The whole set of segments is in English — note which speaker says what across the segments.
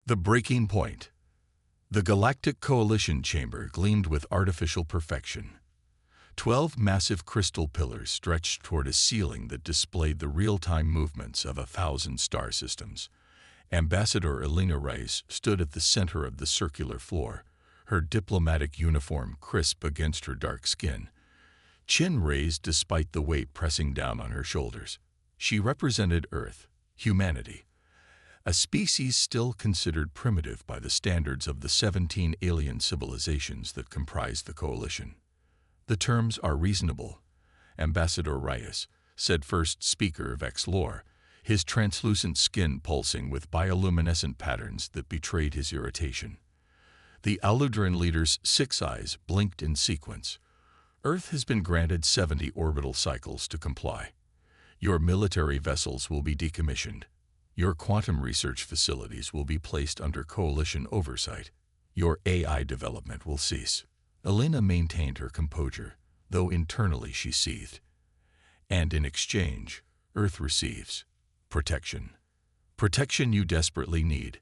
Speaker 1: The breaking point. The Galactic Coalition chamber gleamed with artificial perfection. 12 massive crystal pillars stretched toward a ceiling that displayed the real-time movements of 1,000 star systems. Ambassador Elena Reyes stood at the center of the circular floor, her diplomatic uniform crisp against her dark skin, chin raised despite the weight pressing down on her shoulders. She represented Earth, humanity, a species still considered primitive by the standards of the 17 alien civilizations that comprise the coalition. "The terms are reasonable," Ambassador Reyes said, first speaker Vex Lore, his translucent skin pulsing with bioluminescent patterns that betrayed his irritation. The Aludran leader's 6 eyes blinked in sequence. "Earth has been granted 70 orbital cycles to comply. Your military vessels will be decommissioned. Your quantum research facilities will be placed under coalition oversight. Your AI development will cease." Elena maintained her composure, though internally she seethed. "And in exchange, Earth receives protection." "Protection you desperately need,"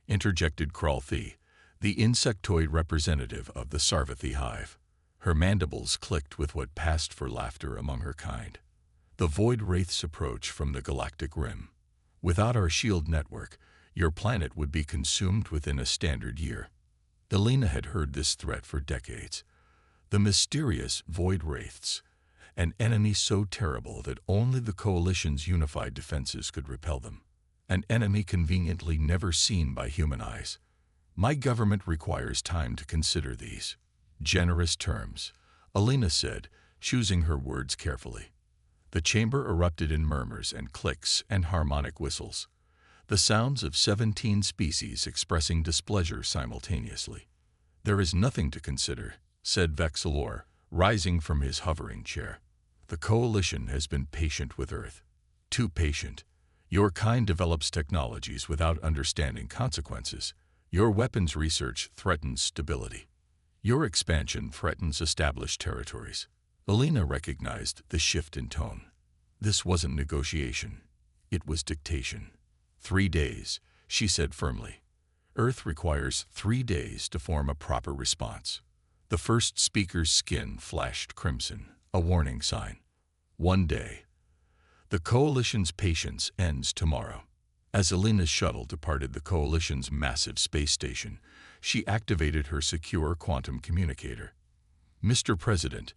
Speaker 1: interjected Kralthi, the insectoid representative of the Sarvathi hive. Her mandibles clicked with what passed for laughter among her kind. "The void wraiths approach from the galactic rim. Without our shield network, your planet would be consumed within a standard year." Elena had heard this threat for decades. The mysterious void wraiths, an enemy so terrible that only the coalition's unified defenses could repel them. An enemy conveniently never seen by human eyes. "My government requires time to consider these generous terms," Elena said, choosing her words carefully. The chamber erupted in murmurs and clicks and harmonic whistles, the sounds of 17 species expressing displeasure simultaneously. "There is nothing to consider," said Vex Lore, rising from his hovering chair. "The coalition has been patient with Earth. Too patient. Your kind develops technologies without understanding consequences. Your weapons research threatens stability. Your expansion threatens established territories." Elena recognized the shift in tone. This wasn't negotiation. It was dictation. 3 days, she said firmly. "Earth requires 3 days to form a proper response." The first speaker's skin flashed crimson, a warning sign. 1 day. "The coalition's patience ends tomorrow." As Elena's shuttle departed the coalition's massive space station, she activated her secure quantum communicator. "Mr. President,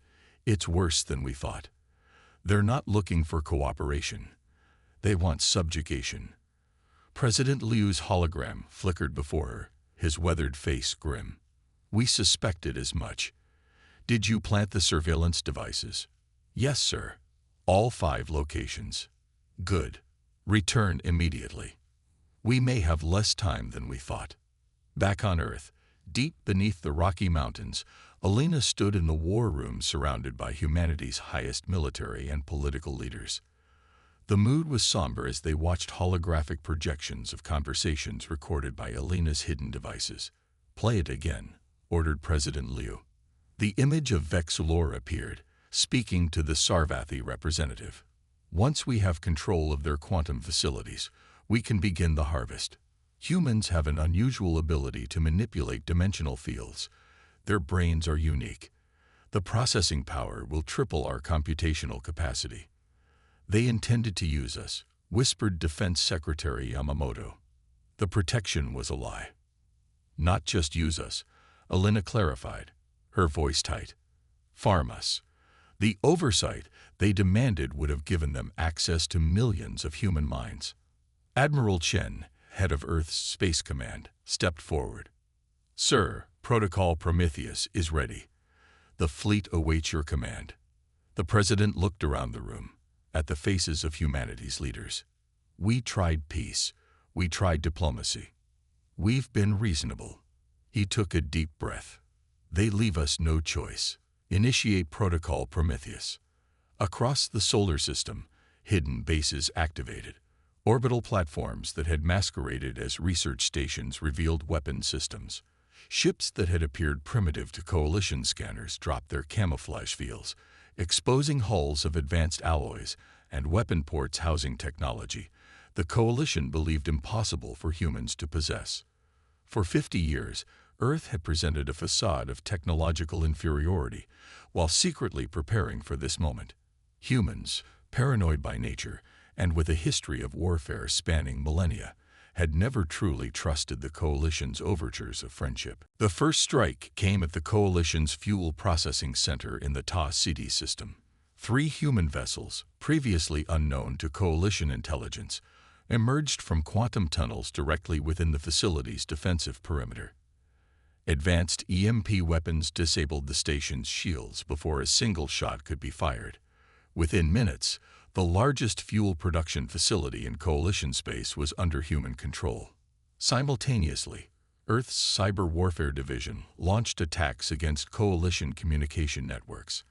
Speaker 1: it's worse than we thought. They're not looking for cooperation. They want subjugation." President Liu's hologram flickered before her, his weathered face grim. "We suspected as much. Did you plant the surveillance devices?" "Yes, sir. All 5 locations." "Good. Return immediately. We may have less time than we thought." Back on Earth, deep beneath the Rocky Mountains, Elena stood in the war room surrounded by humanity's highest military and political leaders. The mood was somber as they watched holographic projections of conversations recorded by Elena's hidden devices. "Play it again," ordered President Liu. The image of Vex Lore appeared, speaking to the Sarvathi representative. "Once we have control of their quantum facilities, we can begin the harvest. Humans have an unusual ability to manipulate dimensional fields. Their brains are unique. The processing power will triple our computational capacity." "They intended to use us," whispered Defense Secretary Yamamoto. "The protection was a lie." "Not just use us," Elena clarified, her voice tight. "Farm us." The oversight they demanded would have given them access to millions of human minds. Admiral Chen, head of Earth's Space Command, stepped forward. "Sir, Protocol Prometheus is ready. The fleet awaits your command." The president looked around the room, at the faces of humanity's leaders. "We tried peace. We tried diplomacy. We've been reasonable." He took a deep breath. "They leave us no choice. Initiate Protocol Prometheus." Across the solar system, hidden bases activated. Orbital platforms that had masqueraded as research stations revealed weapon systems. Ships that had appeared primitive to coalition scanners dropped their camouflage fields, exposing hulls of advanced alloys and weapon ports housing technology the coalition believed impossible for humans to possess. For 50 years, Earth had presented a facade of technological inferiority, while secretly preparing for this moment. Humans, paranoid by nature, and with a history of warfare spanning millennia, had never truly trusted the Coalition's overtures of friendship. The first strike came at the Coalition's fuel processing center in the Ta City system. 3 human vessels, previously unknown to Coalition intelligence, emerged from quantum tunnels directly within the facility's defensive perimeter. Advanced EMP weapons disabled the station's shields before a single shot could be fired. Within minutes, the largest fuel production facility in Coalition space was under human control. Simultaneously, Earth's Cyber Warfare Division launched attacks against Coalition communication networks.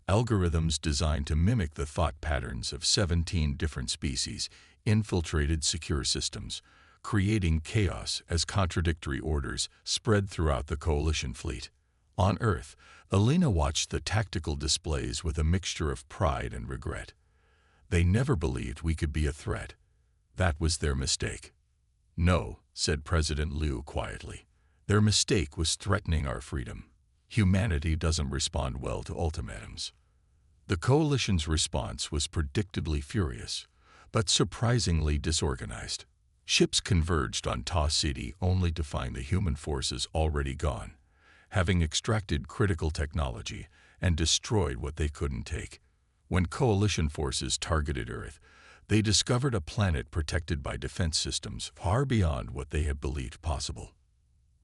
Speaker 1: Algorithms designed to mimic the thought patterns of 17 different species infiltrated secure systems, creating chaos as contradictory orders spread throughout the Coalition fleet. On Earth, Elena watched the tactical displays with a mixture of pride and regret. They never believed we could be a threat. That was their mistake. No, said President Liu quietly. Their mistake was threatening our freedom. Humanity doesn't respond well to ultimatums. The Coalition's response was predictably furious, but surprisingly disorganized. Ships converged on Ta City only to find the human forces already gone, having extracted critical technology and destroyed what they couldn't take. When Coalition forces targeted Earth, they discovered a planet protected by defense systems far beyond what they had believed possible.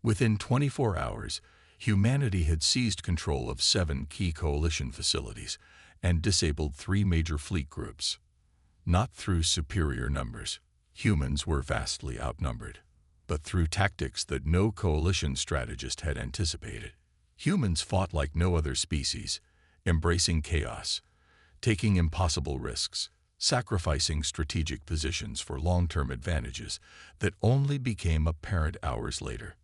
Speaker 1: Within 24 hours, humanity had seized control of 7 key Coalition facilities and disabled 3 major fleet groups. Not through superior numbers. Humans were vastly outnumbered, but through tactics that no Coalition strategist had anticipated. Humans fought like no other species, embracing chaos, taking impossible risks, sacrificing strategic positions for long-term advantages that only became apparent hours later.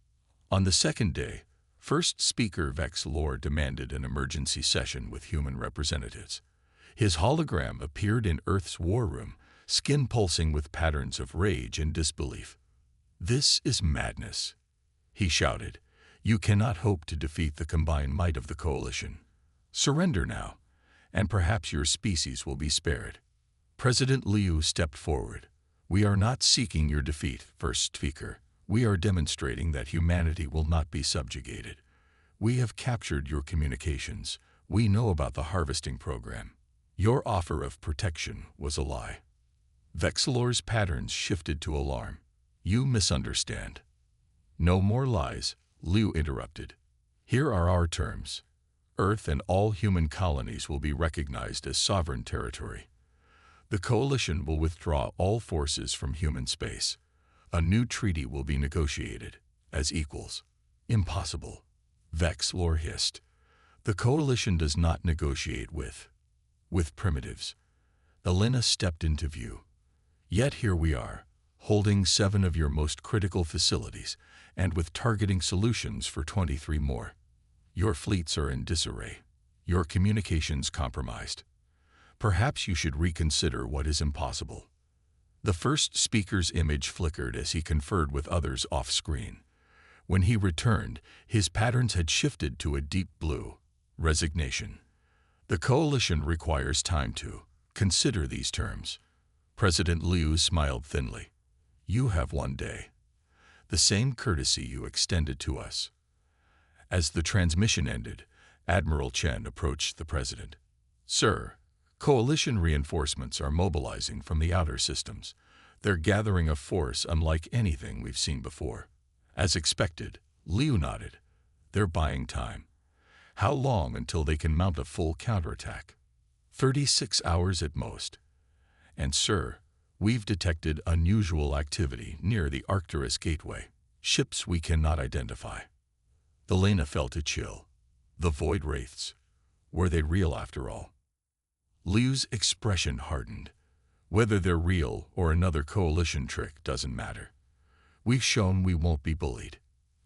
Speaker 1: On the second day, First Speaker Vex Lore demanded an emergency session with human representatives. His hologram appeared in Earth's war room, skin pulsing with patterns of rage and disbelief. "This is madness," he shouted. "You cannot hope to defeat the combined might of the Coalition. Surrender now, and perhaps your species will be spared." President Liu stepped forward. "We are not seeking your defeat, First Speaker. We are demonstrating that humanity will not be subjugated. We have captured your communications. We know about the harvesting program. Your offer of protection was a lie." Vexilor's patterns shifted to alarm. "You misunderstand." "No more lies," Liu interrupted. "Here are our terms. Earth and all human colonies will be recognized as sovereign territory. The Coalition will withdraw all forces from human space. A new treaty will be negotiated, as equals." "Impossible," Vexilor hissed. "The Coalition does not negotiate with primitives." Elena stepped into view. "Yet here we are, holding 7 of your most critical facilities, and with targeting solutions for 23 more. Your fleets are in disarray. Your communications compromised. Perhaps you should reconsider what is impossible." The First Speaker's image flickered as he conferred with others off-screen. When he returned, his patterns had shifted to a deep blue. Resignation. "The Coalition requires time to consider these terms." President Liu smiled thinly. "You have 1 day. The same courtesy you extended to us." As the transmission ended, Admiral Chen approached the president. "Sir, Coalition reinforcements are mobilizing from the outer systems. They're gathering a force unlike anything we've seen before." As expected, Liu nodded. "They're buying time. How long until they can mount a full counterattack?" 36 hours at most. "And sir, we've detected unusual activity near the Arcturus Gateway. Ships we cannot identify." Elena felt a chill. The void wraiths. Were they real after all? Liu's expression hardened. "Whether they're real or another Coalition trick doesn't matter. We've shown we won't be bullied.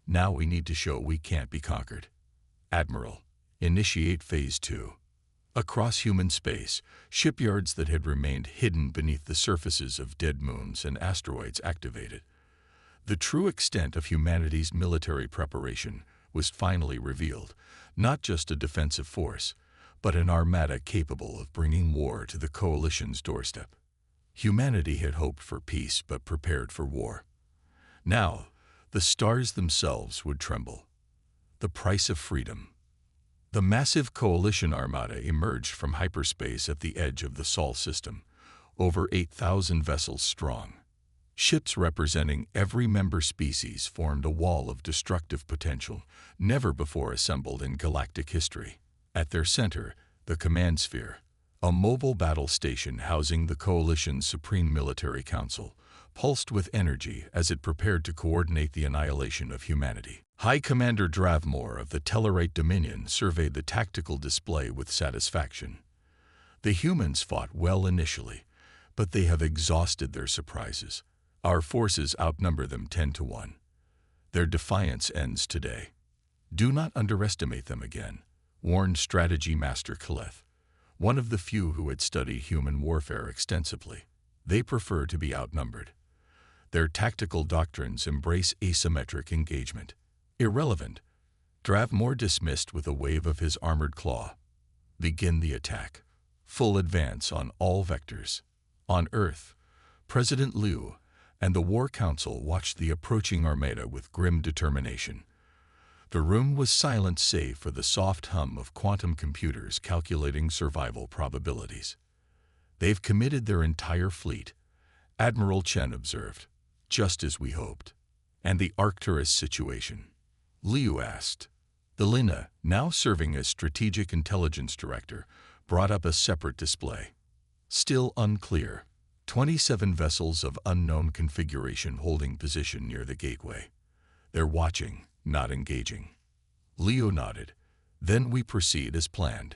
Speaker 1: Now we need to show we can't be conquered. Admiral, initiate Phase 2. Across human space, shipyards that had remained hidden beneath the surfaces of dead moons and asteroids activated. The true extent of humanity's military preparation was finally revealed, not just a defensive force, but an armada capable of bringing war to the coalition's doorstep. Humanity had hoped for peace but prepared for war. Now, the stars themselves would tremble. The price of freedom. The massive coalition armada emerged from hyperspace at the edge of the Sol system, over 8,000 vessels strong. Ships representing every member species formed a wall of destructive potential, never before assembled in galactic history. At their center, the Command Sphere, a mobile battle station housing the Coalition's Supreme Military Council, pulsed with energy as it prepared to coordinate the annihilation of humanity. High Commander Dravmore of the Tellarite Dominion surveyed the tactical display with satisfaction. The humans fought well initially, but they have exhausted their surprises. Our forces outnumber them 10-1. Their defiance ends today. Do not underestimate them again, warned Strategy Master Killeth, one of the few who had studied human warfare extensively. They prefer to be outnumbered. Their tactical doctrines embrace asymmetric engagement. Irrelevant, Dravmore dismissed with a wave of his armored claw. Begin the attack. Full advance on all vectors. On Earth, President Liu and the War Council watched the approaching armada with grim determination. The room was silent save for the soft hum of quantum computers calculating survival probabilities. They've committed their entire fleet, Admiral Chen observed, just as we hoped. And the Arcturus situation? Liu asked. The Lina, now serving as Strategic Intelligence Director, brought up a separate display. Still unclear. 27 vessels of unknown configuration holding position near the gateway. They're watching, not engaging. Leo nodded. Then we proceed as planned.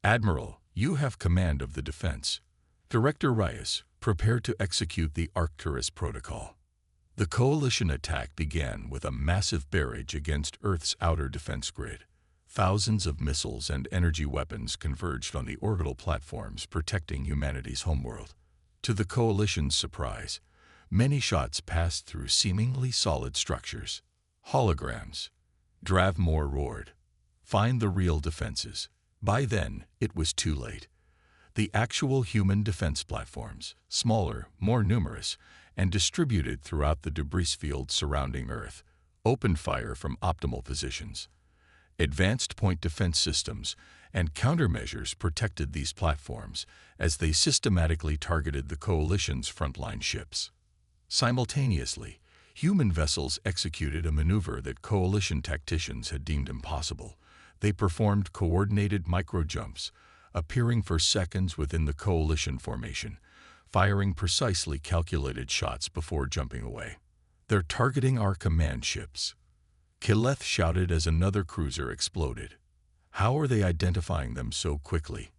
Speaker 1: Admiral, you have command of the defense. Director Reyes, prepare to execute the Arcturus Protocol. The coalition attack began with a massive barrage against Earth's outer defense grid. Thousands of missiles and energy weapons converged on the orbital platforms protecting humanity's homeworld. To the coalition's surprise, many shots passed through seemingly solid structures. Holograms. Dravmore roared. Find the real defenses. By then, it was too late. The actual human defense platforms, smaller, more numerous, and distributed throughout the debris field surrounding Earth, opened fire from optimal positions. Advanced point defense systems and countermeasures protected these platforms as they systematically targeted the coalition's frontline ships. Simultaneously, human vessels executed a maneuver that coalition tacticians had deemed impossible. They performed coordinated micro-jumps, appearing for seconds within the coalition formation, firing precisely calculated shots before jumping away. They're targeting our command ships. Killeth shouted as another cruiser exploded. How are they identifying them so quickly?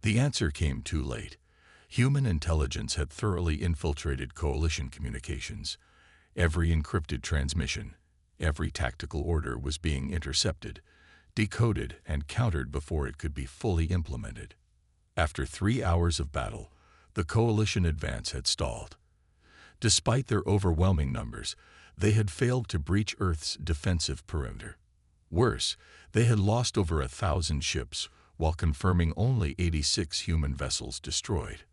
Speaker 1: The answer came too late. Human intelligence had thoroughly infiltrated coalition communications. Every encrypted transmission, every tactical order was being intercepted, decoded, and countered before it could be fully implemented. After 3 hours of battle, the coalition advance had stalled. Despite their overwhelming numbers, they had failed to breach Earth's defensive perimeter. Worse, they had lost over 1,000 ships while confirming only 86 human vessels destroyed.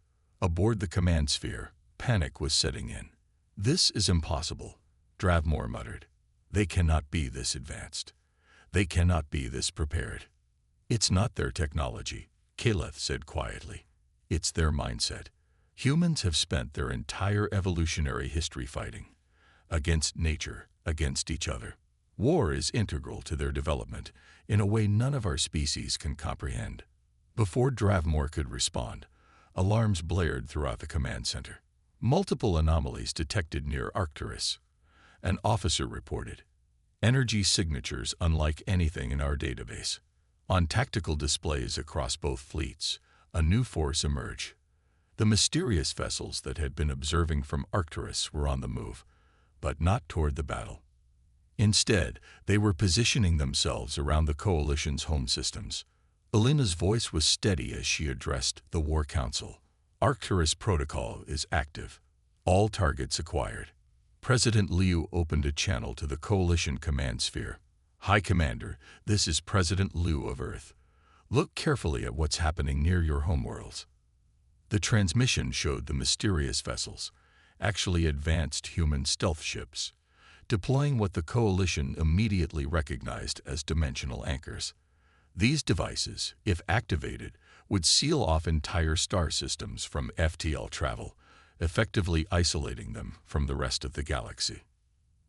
Speaker 1: Aboard the command sphere, panic was setting in. This is impossible, Dravmore muttered. They cannot be this advanced. They cannot be this prepared. It's not their technology, Killeth said quietly. It's their mindset. Humans have spent their entire evolutionary history fighting. Against nature, against each other. War is integral to their development in a way none of our species can comprehend. Before Dravmore could respond, alarms blared throughout the command center. Multiple anomalies detected near Arcturus. An officer reported. Energy signatures unlike anything in our database. On tactical displays across both fleets, a new force emerged. The mysterious vessels that had been observing from Arcturus were on the move, but not toward the battle. Instead, they were positioning themselves around the coalition's home systems. Alina's voice was steady as she addressed the War Council. Arcturus Protocol is active. All targets acquired. President Liu opened a channel to the Coalition command sphere. "High Commander, this is President Liu of Earth. Look carefully at what's happening near your homeworlds." The transmission showed the mysterious vessels, actually advanced human stealth ships, deploying what the Coalition immediately recognized as dimensional anchors. These devices, if activated, would seal off entire star systems from FTL travel, effectively isolating them from the rest of the galaxy.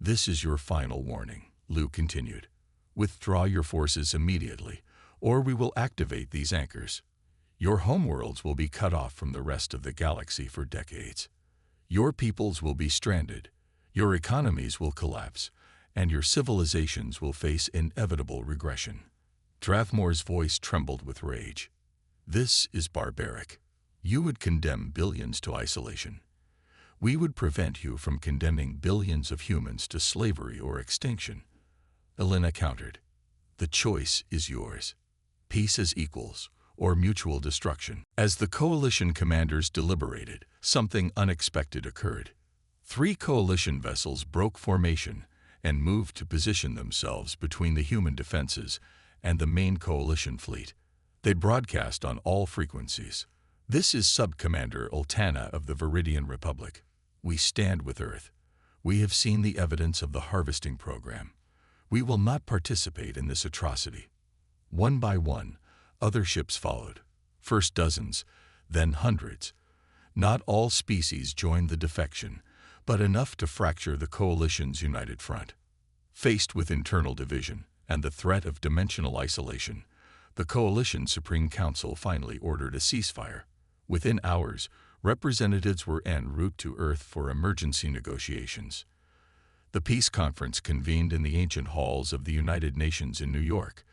Speaker 1: "This is your final warning," Liu continued. "Withdraw your forces immediately, or we will activate these anchors. Your homeworlds will be cut off from the rest of the galaxy for decades. Your peoples will be stranded, your economies will collapse, and your civilizations will face inevitable regression." Drathmore's voice trembled with rage. "This is barbaric. You would condemn billions to isolation. We would prevent you from condemning billions of humans to slavery or extinction." Elena countered. "The choice is yours. Peace as equals, or mutual destruction." As the Coalition commanders deliberated, something unexpected occurred. 3 Coalition vessels broke formation and moved to position themselves between the human defenses and the main Coalition fleet. They broadcast on all frequencies. "This is Sub-Commander Ultana of the Viridian Republic. We stand with Earth. We have seen the evidence of the harvesting program. We will not participate in this atrocity." One by one, other ships followed. First dozens, then hundreds. Not all species joined the defection, but enough to fracture the Coalition's united front. Faced with internal division and the threat of dimensional isolation, the Coalition Supreme Council finally ordered a ceasefire. Within hours, representatives were en route to Earth for emergency negotiations. The peace conference convened in the ancient halls of the United Nations in New York,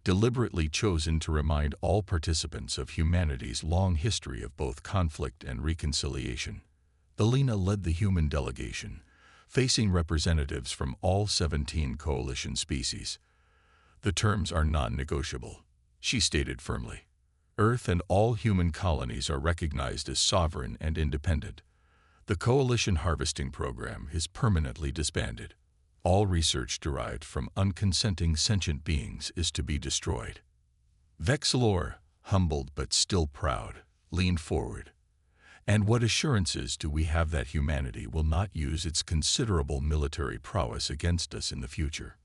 Speaker 1: deliberately chosen to remind all participants of humanity's long history of both conflict and reconciliation. Elena led the human delegation, facing representatives from all 17 Coalition species. "The terms are non-negotiable," she stated firmly. "Earth and all human colonies are recognized as sovereign and independent. The Coalition harvesting program is permanently disbanded. All research derived from unconsenting sentient beings is to be destroyed." Vexilor, humbled but still proud, leaned forward. "And what assurances do we have that humanity will not use its considerable military prowess against us in the future?"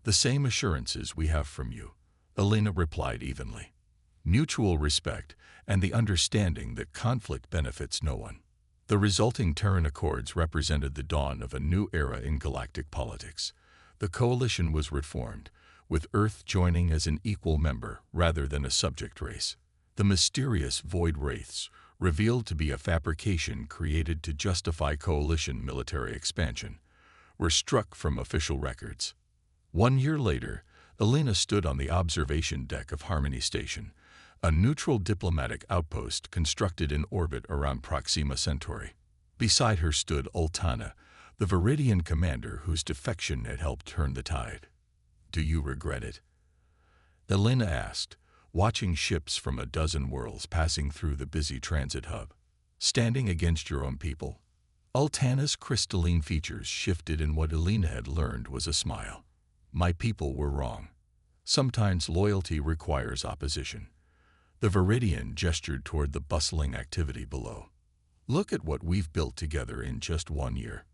Speaker 1: "The same assurances we have from you," Elena replied evenly. "Mutual respect and the understanding that conflict benefits no one." The resulting Terran Accords represented the dawn of a new era in galactic politics. The Coalition was reformed, with Earth joining as an equal member rather than a subject race. The mysterious Void Wraiths, revealed to be a fabrication created to justify Coalition military expansion, were struck from official records. 1 year later, Elena stood on the observation deck of Harmony Station, a neutral diplomatic outpost constructed in orbit around Proxima Centauri. Beside her stood Ultana, the Viridian commander whose defection had helped turn the tide. "Do you regret it?" Elena asked, watching ships from a dozen worlds passing through the busy transit hub. "Standing against your own people?" Ultana's crystalline features shifted, and what Elena had learned was a smile. "My people were wrong. Sometimes loyalty requires opposition." The Viridian gestured toward the bustling activity below. "Look at what we've built together in just 1 year.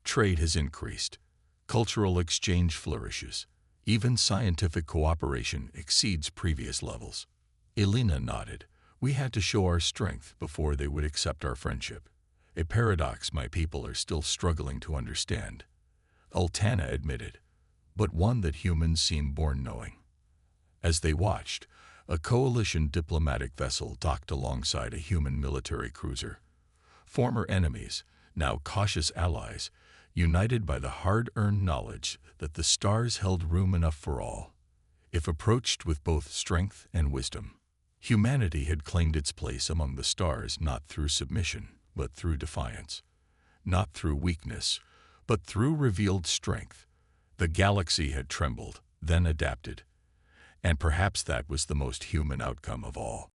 Speaker 1: Trade has increased. Cultural exchange flourishes. Even scientific cooperation exceeds previous levels." Elena nodded. "We had to show our strength before they would accept our friendship. A paradox my people are still struggling to understand," Ultana admitted, "but one that humans seem born knowing." As they watched, a Coalition diplomatic vessel docked alongside a human military cruiser. Former enemies, now cautious allies, united by the hard-earned knowledge that the stars held room enough for all, if approached with both strength and wisdom. Humanity had claimed its place among the stars not through submission, but through defiance. Not through weakness, but through revealed strength. The galaxy had trembled, then adapted. And perhaps that was the most human outcome of all.